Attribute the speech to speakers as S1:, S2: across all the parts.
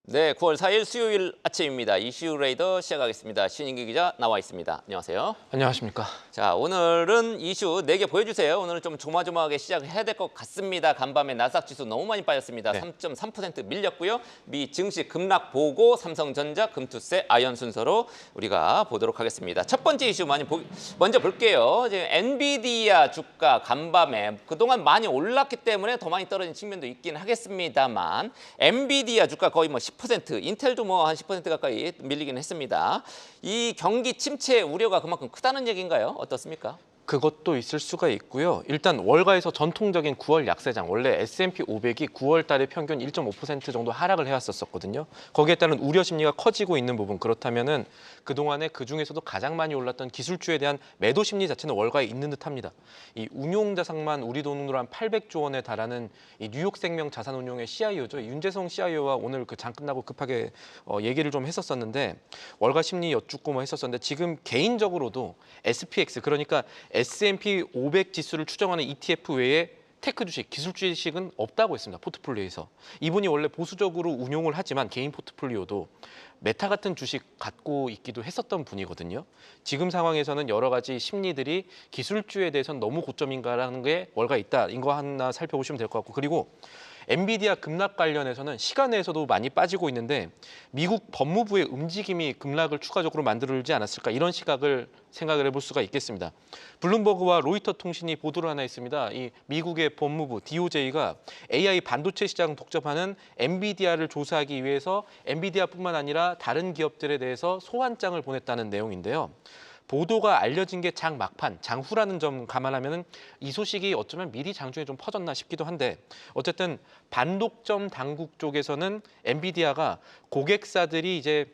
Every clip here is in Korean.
S1: 네, 9월 4일 수요일 아침입니다. 이슈 레이더 시작하겠습니다. 신인기 기자 나와 있습니다. 안녕하세요.
S2: 안녕하십니까.
S1: 자, 오늘은 이슈 4개 보여주세요. 오늘은 좀 조마조마하게 시작해야 될 것 같습니다. 간밤에 나스닥 지수 너무 많이 빠졌습니다.
S2: 네.
S1: 3.3% 밀렸고요. 미 증시 급락 보고 삼성전자, 금투세, 아연 순서로 우리가 보도록 하겠습니다. 첫 번째 이슈 먼저 볼게요. 이제 엔비디아 주가 간밤에 그동안 많이 올랐기 때문에 더 많이 떨어진 측면도 있긴 하겠습니다만 엔비디아 주가 거의 10%, 인텔도 한 10% 가까이 밀리긴 했습니다. 이 경기 침체 우려가 그만큼 크다는 얘기인가요? 어떻습니까?
S2: 그것도 있을 수가 있고요. 일단 월가에서 전통적인 9월 약세장, 원래 S&P 500이 9월 달에 평균 1.5% 정도 하락을 해왔었거든요. 거기에 따른 우려 심리가 커지고 있는 부분, 그렇다면은 그동안에 그중에서도 가장 많이 올랐던 기술주에 대한 매도 심리 자체는 월가에 있는 듯합니다. 이 운용자산만 우리 돈으로 한 800조 원에 달하는 이 뉴욕생명 자산운용의 CIO죠. 윤재성 CIO와 오늘 그 장 끝나고 급하게 얘기를 좀 했었었는데 월가 심리 여쭙고 했었었는데 지금 개인적으로도 SPX, 그러니까 S&P 500 지수를 추정하는 ETF 외에 테크 주식, 기술 주식은 없다고 했습니다. 포트폴리오에서. 이분이 원래 보수적으로 운용을 하지만 개인 포트폴리오도 메타 같은 주식 갖고 있기도 했었던 분이거든요. 지금 상황에서는 여러 가지 심리들이 기술주에 대해서는 너무 고점인가라는 게 월가 있다. 이거 하나 살펴보시면 될 것 같고, 그리고 엔비디아 급락 관련해서는 시간에서도 많이 빠지고 있는데 미국 법무부의 움직임이 급락을 추가적으로 만들지 않았을까, 이런 생각을 해볼 수가 있겠습니다. 블룸버그와 로이터 통신이 보도를 하나 했습니다. 이 미국의 법무부 DOJ가 AI 반도체 시장 독점하는 엔비디아를 조사하기 위해서 엔비디아뿐만 아니라 다른 기업들에 대해서 소환장을 보냈다는 내용인데요. 보도가 알려진 게 장 막판, 장후라는 점 감안하면 이 소식이 어쩌면 미리 장중에 좀 퍼졌나 싶기도 한데, 어쨌든 반독점 당국 쪽에서는 엔비디아가 고객사들이 이제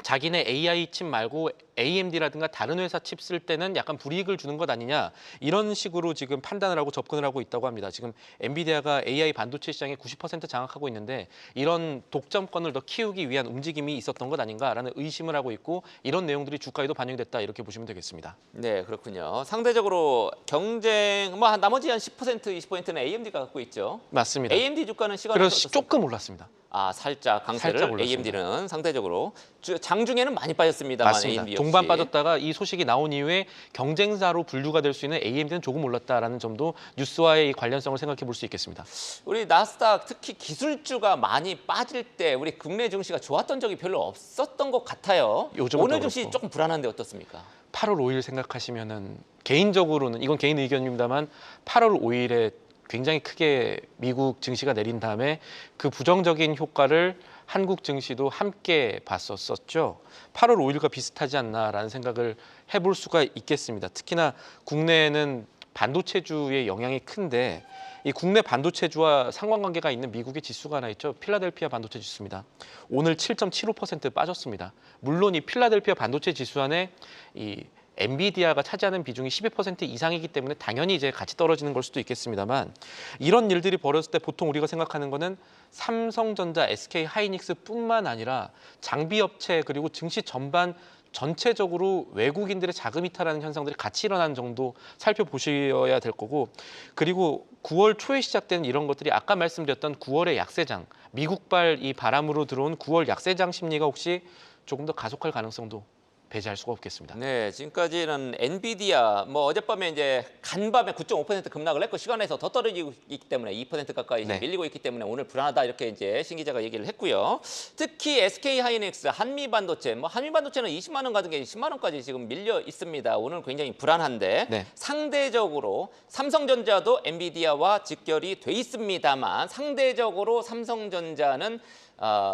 S2: 자기네 AI 칩 말고 AMD라든가 다른 회사 칩 쓸 때는 약간 불이익을 주는 것 아니냐, 이런 식으로 지금 판단을 하고 접근을 하고 있다고 합니다. 지금 엔비디아가 AI 반도체 시장의 90% 장악하고 있는데 이런 독점권을 더 키우기 위한 움직임이 있었던 것 아닌가라는 의심을 하고 있고, 이런 내용들이 주가에도 반영이 됐다, 이렇게 보시면 되겠습니다.
S1: 네, 그렇군요. 상대적으로 경쟁 나머지 한 10%, 20%는 AMD가 갖고 있죠.
S2: 맞습니다.
S1: AMD 주가는 시간이
S2: 그래서 조금 올랐습니다.
S1: 살짝 강세를,
S2: 살짝 올랐습니다.
S1: AMD는 상대적으로 장중에는 많이 빠졌습니다만
S2: 맞습니다.
S1: AMD 역시.
S2: 동반 빠졌다가 이 소식이 나온 이후에 경쟁사로 분류가 될 수 있는 AMD는 조금 올랐다라는 점도 뉴스와의 관련성을 생각해 볼 수 있겠습니다.
S1: 우리 나스닥 특히 기술주가 많이 빠질 때 우리 국내 증시가 좋았던 적이 별로 없었던 것 같아요. 오늘 증시
S2: 그렇고.
S1: 조금 불안한데 어떻습니까?
S2: 8월 5일 생각하시면은 개인적으로는, 이건 개인 의견입니다만, 8월 5일에 굉장히 크게 미국 증시가 내린 다음에 그 부정적인 효과를 한국 증시도 함께 봤었죠. 8월 5일과 비슷하지 않나라는 생각을 해볼 수가 있겠습니다. 특히나 국내에는 반도체주의 영향이 큰데 이 국내 반도체주와 상관관계가 있는 미국의 지수가 하나 있죠. 필라델피아 반도체 지수입니다. 오늘 7.75% 빠졌습니다. 물론 이 필라델피아 반도체 지수 안에 이 엔비디아가 차지하는 비중이 12% 이상이기 때문에 당연히 이제 같이 떨어지는 걸 수도 있겠습니다만, 이런 일들이 벌어졌을 때 보통 우리가 생각하는 거는 삼성전자, SK하이닉스뿐만 아니라 장비업체 그리고 증시 전반 전체적으로 외국인들의 자금 이탈하는 현상들이 같이 일어나는 정도 살펴보셔야 될 거고, 그리고 9월 초에 시작된 이런 것들이 아까 말씀드렸던 9월의 약세장, 미국발 이 바람으로 들어온 9월 약세장 심리가 혹시 조금 더 가속할 가능성도 배제할 수가 없겠습니다.
S1: 네, 지금까지는 엔비디아 어젯밤에 이제 간밤에 9.5% 급락을 했고 시간에서 더 떨어지고 있기 때문에 2% 가까이
S2: 네.
S1: 밀리고 있기 때문에 오늘 불안하다, 이렇게 이제 신 기자가 얘기를 했고요. 특히 SK하이닉스, 한미반도체, 한미반도체는 20만 원 가던 게 10만 원까지 지금 밀려 있습니다. 오늘 굉장히 불안한데
S2: 네.
S1: 상대적으로 삼성전자도 엔비디아와 직결이 돼 있습니다만 상대적으로 삼성전자는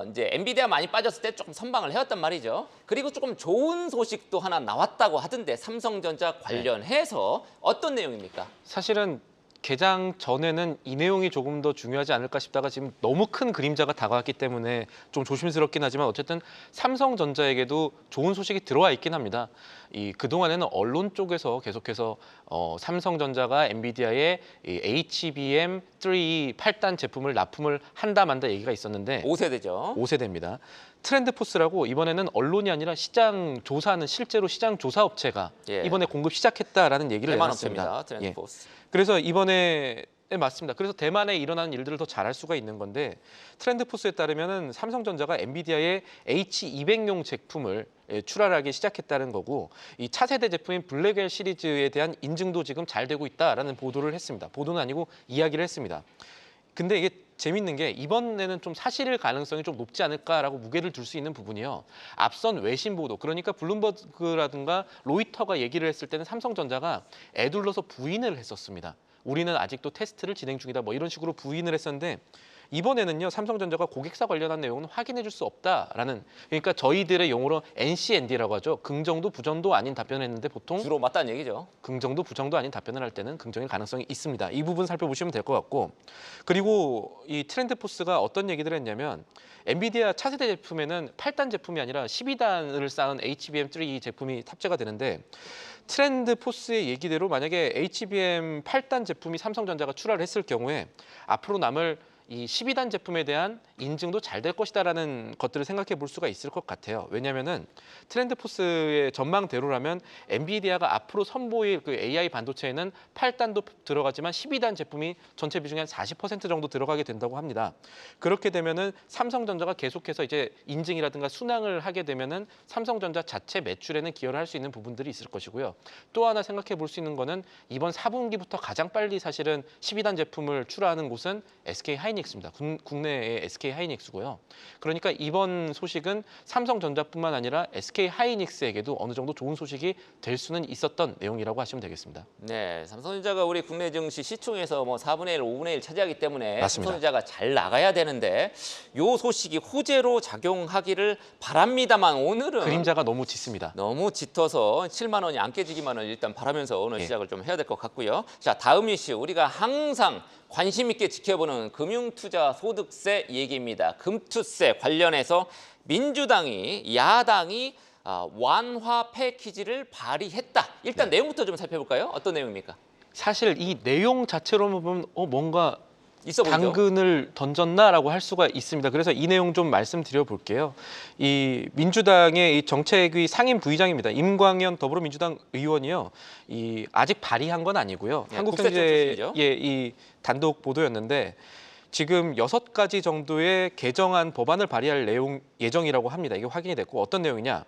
S1: 이제 엔비디아 많이 빠졌을 때 조금 선방을 해왔단 말이죠. 그리고 조금 좋은 소식도 하나 나왔다고 하던데 삼성전자 관련해서 어떤 내용입니까?
S2: 사실은 개장 전에는 이 내용이 조금 더 중요하지 않을까 싶다가 지금 너무 큰 그림자가 다가왔기 때문에 좀 조심스럽긴 하지만, 어쨌든 삼성전자에게도 좋은 소식이 들어와 있긴 합니다. 그동안에는 언론 쪽에서 계속해서 삼성전자가 엔비디아의 HBM3 8단 제품을 납품을 한다 만다 얘기가 있었는데
S1: 5세대죠.
S2: 5세대입니다. 트렌드포스라고 이번에는 언론이 아니라 시장 조사하는 실제로 시장 조사 업체가
S1: 예.
S2: 이번에 공급 시작했다라는 얘기를
S1: 대만
S2: 내놨습니다.
S1: 업체입니다. 트렌드포스.
S2: 그래서 이번에 네, 맞습니다. 그래서 대만에 일어나는 일들을 더 잘할 수가 있는 건데 트렌드포스에 따르면은 삼성전자가 엔비디아의 H200용 제품을 출하하기 시작했다는 거고 이 차세대 제품인 블랙웰 시리즈에 대한 인증도 지금 잘 되고 있다라는 보도를 했습니다. 보도는 아니고 이야기를 했습니다. 근데 이게 재밌는 게 이번에는 좀 사실 가능성이 좀 높지 않을까라고 무게를 둘 수 있는 부분이요. 앞선 외신 보도, 그러니까 블룸버그라든가 로이터가 얘기를 했을 때는 삼성전자가 애둘러서 부인을 했었습니다. 우리는 아직도 테스트를 진행 중이다. 뭐 이런 식으로 부인을 했었는데 이번에는요. 삼성전자가 고객사 관련한 내용은 확인해 줄 수 없다라는, 그러니까 저희들의 용어로 NCND라고 하죠. 긍정도 부정도 아닌 답변을 했는데 보통
S1: 주로 맞다는 얘기죠.
S2: 긍정도 부정도 아닌 답변을 할 때는 긍정일 가능성이 있습니다. 이 부분 살펴보시면 될 것 같고, 그리고 이 트렌드포스가 어떤 얘기들을 했냐면 엔비디아 차세대 제품에는 8단 제품이 아니라 12단을 쌓은 HBM3 제품이 탑재가 되는데 트렌드포스의 얘기대로 만약에 HBM 8단 제품이 삼성전자가 출하를 했을 경우에 앞으로 남을 이 12단 제품에 대한 인증도 잘 될 것이다라는 것들을 생각해 볼 수가 있을 것 같아요. 왜냐하면은 트렌드포스의 전망대로라면 엔비디아가 앞으로 선보일 그 AI 반도체에는 8단도 들어가지만 12단 제품이 전체 비중의 한 40% 정도 들어가게 된다고 합니다. 그렇게 되면은 삼성전자가 계속해서 이제 인증이라든가 순항을 하게 되면은 삼성전자 자체 매출에는 기여를 할 수 있는 부분들이 있을 것이고요. 또 하나 생각해 볼 수 있는 거는 이번 4분기부터 가장 빨리 사실은 12단 제품을 출하하는 곳은 SK 하이닉스입니다. 국내의 SK 하이닉스고요. 그러니까 이번 소식은 삼성전자뿐만 아니라 SK 하이닉스에게도 어느 정도 좋은 소식이 될 수는 있었던 내용이라고 하시면 되겠습니다.
S1: 네, 삼성전자가 우리 국내 증시 시총에서 뭐 4분의 1, 5분의 1 차지하기 때문에
S2: 맞습니다.
S1: 삼성전자가 잘 나가야 되는데 요 소식이 호재로 작용하기를 바랍니다만 오늘은
S2: 그림자가 너무 짙습니다.
S1: 너무 짙어서 7만 원이 안 깨지기만을 일단 바라면서 오늘
S2: 예.
S1: 시작을 좀 해야 될 것 같고요. 자, 다음 이슈 우리가 항상 관심 있게 지켜보는 금융투자 소득세 얘기입니다. 금투세 관련해서 민주당이 야당이 완화 패키지를 발의했다. 일단 내용부터 좀 살펴볼까요? 어떤 내용입니까?
S2: 사실 이 내용 자체로만 보면 뭔가
S1: 있어 보이죠?
S2: 당근을 던졌나라고 할 수가 있습니다. 그래서 이 내용 좀 말씀드려 볼게요. 이 민주당의 이 정책위 상임 부의장입니다. 임광현 더불어민주당 의원이요. 이 아직 발의한 건 아니고요.
S1: 네,
S2: 한국경제의
S1: 국세청
S2: 이 단독 보도였는데 지금 6가지 정도의 개정안 법안을 발의할 내용 예정이라고 합니다. 이게 확인이 됐고 어떤 내용이냐?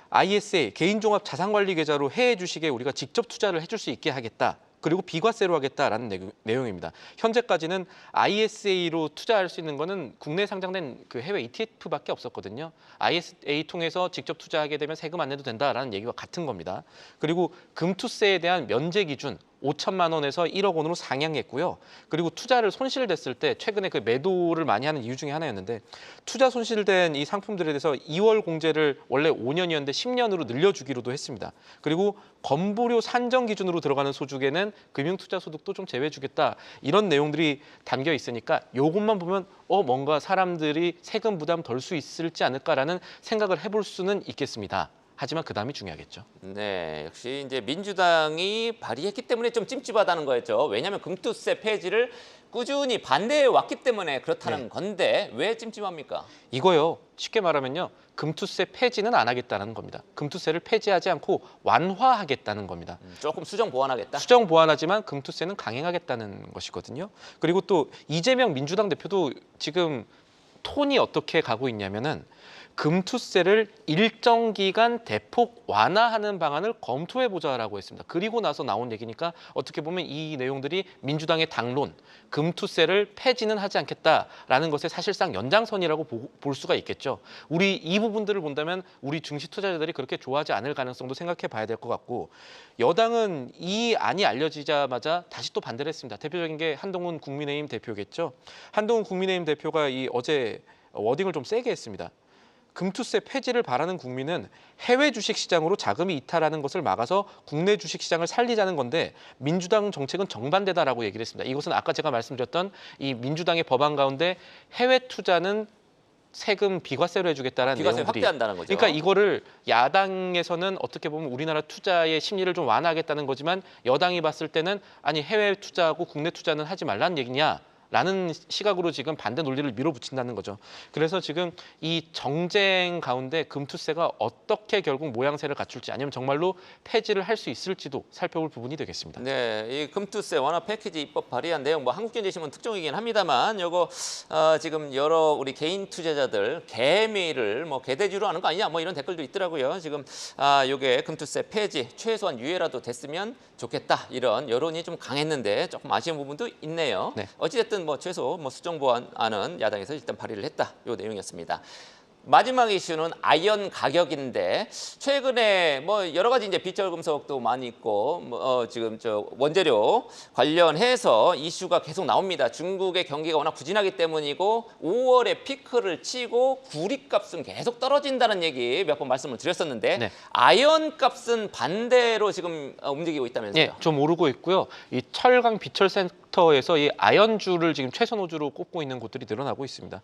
S2: ISA 개인종합 자산관리 계좌로 해외 주식에 우리가 직접 투자를 해줄 수 있게 하겠다. 그리고 비과세로 하겠다라는 내용입니다. 현재까지는 ISA로 투자할 수 있는 거는 국내 상장된 그 해외 ETF밖에 없었거든요. ISA 통해서 직접 투자하게 되면 세금 안 내도 된다라는 얘기와 같은 겁니다. 그리고 금투세에 대한 면제 기준 5천만 원에서 1억 원으로 상향했고요. 그리고 투자를 손실됐을 때 최근에 그 매도를 많이 하는 이유 중에 하나였는데 투자 손실된 이 상품들에 대해서 2월 공제를 원래 5년이었는데 10년으로 늘려주기로도 했습니다. 그리고 건보료 산정 기준으로 들어가는 소득에는 금융투자 소득도 좀 제외해주겠다. 이런 내용들이 담겨 있으니까 이것만 보면 뭔가 사람들이 세금 부담 덜 수 있을지 않을까라는 생각을 해볼 수는 있겠습니다. 하지만 그 다음이 중요하겠죠.
S1: 네, 역시 이제 민주당이 발의했기 때문에 좀 찜찜하다는 거였죠. 왜냐하면 금투세 폐지를 꾸준히 반대해 왔기 때문에 그렇다는 건데 왜 찜찜합니까?
S2: 이거요. 쉽게 말하면요. 금투세 폐지는 안 하겠다는 겁니다. 금투세를 폐지하지 않고 완화하겠다는 겁니다.
S1: 조금 수정 보완하겠다.
S2: 수정 보완하지만 금투세는 강행하겠다는 것이거든요. 그리고 또 이재명 민주당 대표도 지금 톤이 어떻게 가고 있냐면은 금투세를 일정 기간 대폭 완화하는 방안을 검토해보자라고 했습니다. 그리고 나서 나온 얘기니까 어떻게 보면 이 내용들이 민주당의 당론, 금투세를 폐지는 하지 않겠다라는 것의 사실상 연장선이라고 볼 수가 있겠죠. 우리 이 부분들을 본다면 우리 증시 투자자들이 그렇게 좋아하지 않을 가능성도 생각해 봐야 될 것 같고 여당은 이 안이 알려지자마자 다시 또 반대를 했습니다. 대표적인 게 한동훈 국민의힘 대표겠죠. 한동훈 국민의힘 대표가 어제 워딩을 좀 세게 했습니다. 금투세 폐지를 바라는 국민은 해외 주식시장으로 자금이 이탈하는 것을 막아서 국내 주식시장을 살리자는 건데 민주당 정책은 정반대다라고 얘기를 했습니다. 이것은 아까 제가 말씀드렸던 이 민주당의 법안 가운데 해외 투자는 세금 비과세로 해주겠다라는
S1: 비과세
S2: 내용들이
S1: 확대한다는 거죠.
S2: 그러니까 이거를 야당에서는 어떻게 보면 우리나라 투자의 심리를 좀 완화하겠다는 거지만 여당이 봤을 때는 아니 해외 투자하고 국내 투자는 하지 말라는 얘기냐? 라는 시각으로 지금 반대 논리를 밀어붙인다는 거죠. 그래서 지금 이 정쟁 가운데 금투세가 어떻게 결국 모양새를 갖출지 아니면 정말로 폐지를 할 수 있을지도 살펴볼 부분이 되겠습니다.
S1: 네, 이 금투세 완화 패키지 입법 발의한 내용 뭐 한국경제신문 특종이긴 합니다만 요거 지금 여러 우리 개인 투자자들 개미를 뭐 개대주로 하는 거 아니냐 뭐 이런 댓글도 있더라고요. 지금 요게 금투세 폐지 최소한 유예라도 됐으면 좋겠다 이런 여론이 좀 강했는데 조금 아쉬운 부분도 있네요.
S2: 네.
S1: 어찌됐든 뭐 최소 뭐 수정보완안은 야당에서 일단 발의를 했다 요 내용이었습니다. 마지막 이슈는 아연 가격인데 최근에 뭐 여러 가지 이제 비철 금속도 많이 있고 지금 저 원재료 관련해서 이슈가 계속 나옵니다. 중국의 경기가 워낙 부진하기 때문이고 5월에 피크를 치고 구리값은 계속 떨어진다는 얘기 몇 번 말씀을 드렸었는데
S2: 네.
S1: 아연 값은 반대로 지금 움직이고 있다면서요?
S2: 예, 좀 오르고 있고요. 이 철강 비철 센터에서 이 아연주를 지금 최선 호주로 꼽고 있는 곳들이 늘어나고 있습니다.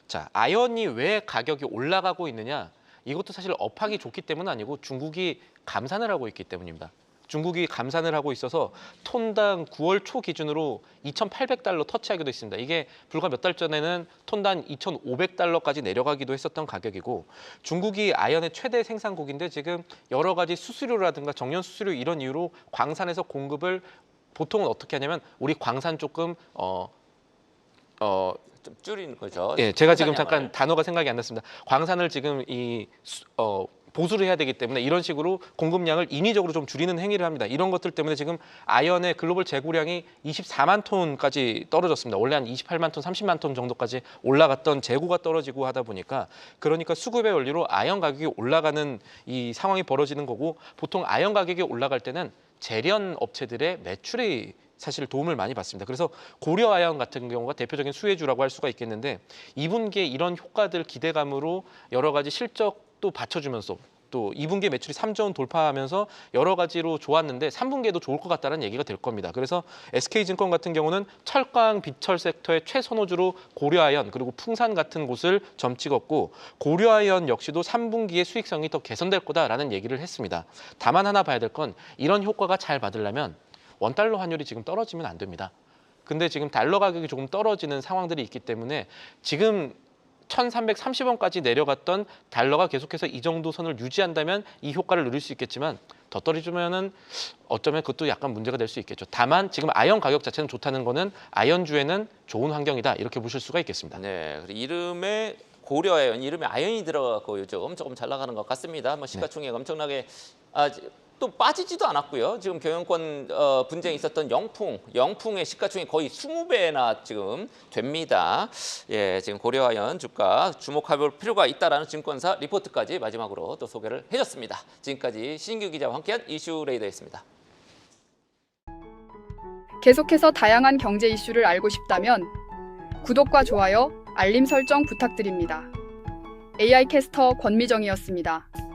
S2: 자, 아연이 왜 가격이 올라가고 있느냐? 이것도 사실 업하기 좋기 때문은 아니고 중국이 감산을 하고 있기 때문입니다. 중국이 감산을 하고 있어서 톤당 9월 초 기준으로 2,800달러 터치하기도 했습니다. 이게 불과 몇 달 전에는 톤당 2,500달러까지 내려가기도 했었던 가격이고 중국이 아연의 최대 생산국인데 지금 여러 가지 수수료라든가 정년 수수료 이런 이유로 광산에서 공급을 보통은 어떻게 하냐면 우리 광산 조금
S1: 좀 줄이는 거죠.
S2: 예, 제가 지금
S1: 생산량을.
S2: 잠깐 단어가 생각이 안 났습니다. 광산을 지금 보수를 해야 되기 때문에 이런 식으로 공급량을 인위적으로 좀 줄이는 행위를 합니다. 이런 것들 때문에 지금 아연의 글로벌 재고량이 24만 톤까지 떨어졌습니다. 원래 한 28만 톤, 30만 톤 정도까지 올라갔던 재고가 떨어지고 하다 보니까 그러니까 수급의 원리로 아연 가격이 올라가는 이 상황이 벌어지는 거고 보통 아연 가격이 올라갈 때는 재련 업체들의 매출이 사실 도움을 많이 받습니다. 그래서 고려아연 같은 경우가 대표적인 수혜주라고 할 수가 있겠는데 2분기에 이런 효과들 기대감으로 여러 가지 실적도 받쳐주면서 또 2분기 매출이 3조 원 돌파하면서 여러 가지로 좋았는데 3분기에도 좋을 것 같다는 얘기가 될 겁니다. 그래서 SK증권 같은 경우는 철강 비철 섹터의 최선호주로 고려아연 그리고 풍산 같은 곳을 점 찍었고 고려아연 역시도 3분기의 수익성이 더 개선될 거다라는 얘기를 했습니다. 다만 하나 봐야 될 건 이런 효과가 잘 받으려면 원달러 환율이 지금 떨어지면 안 됩니다. 근데 지금 달러 가격이 조금 떨어지는 상황들이 있기 때문에 지금 1,330원까지 내려갔던 달러가 계속해서 이 정도 선을 유지한다면 이 효과를 누릴 수 있겠지만 더 떨어지면은 어쩌면 그것도 약간 문제가 될 수 있겠죠. 다만 지금 아연 가격 자체는 좋다는 거는 아연주에는 좋은 환경이다 이렇게 보실 수가 있겠습니다.
S1: 네, 그리고 이름에 고려아연, 이름에 아연이 들어가고 요즘 조금 잘 나가는 것 같습니다. 뭐 시가총액 엄청나게 또 빠지지도 않았고요. 지금 경영권 분쟁이 있었던 영풍의 시가총액 거의 20배나 지금 됩니다. 예, 지금 고려아연 주가 주목해볼 필요가 있다라는 증권사 리포트까지 마지막으로 또 소개를 해줬습니다. 지금까지 신인규 기자와 함께한 이슈 레이더였습니다.
S3: 계속해서 다양한 경제 이슈를 알고 싶다면 구독과 좋아요, 알림 설정 부탁드립니다. AI 캐스터 권미정이었습니다.